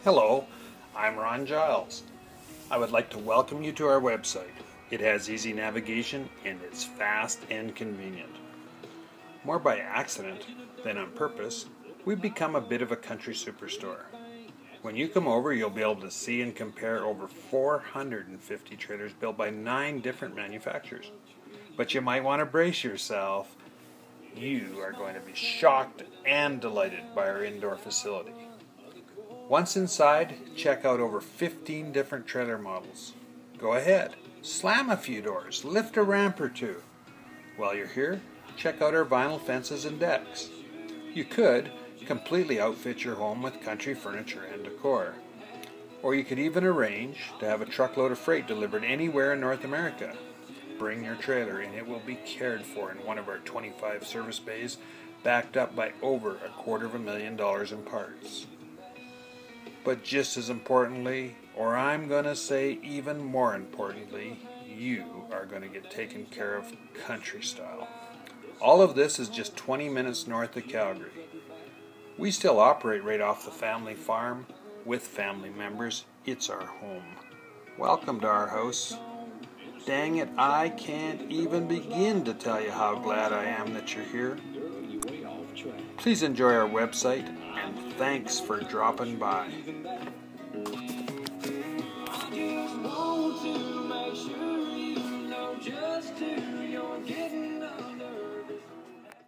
Hello, I'm Ron Giles. I would like to welcome you to our website. It has easy navigation and it's fast and convenient. More by accident than on purpose, we've become a bit of a country superstore. When you come over, you'll be able to see and compare over 450 trailers built by 9 different manufacturers. But you might want to brace yourself. You are going to be shocked and delighted by our indoor facility. Once inside, check out over 15 different trailer models. Go ahead, slam a few doors, lift a ramp or two. While you're here, check out our vinyl fences and decks. You could completely outfit your home with country furniture and decor. Or you could even arrange to have a truckload of freight delivered anywhere in North America. Bring your trailer and it will be cared for in one of our 25 service bays, backed up by over $250,000 in parts. But just as importantly, or I'm going to say even more importantly, you are going to get taken care of country style. All of this is just 20 minutes north of Calgary. We still operate right off the family farm with family members. It's our home. Welcome to our house. Dang it, I can't even begin to tell you how glad I am that you're here. Please enjoy our website, and thanks for dropping by. I just want to make sure you know just who you're getting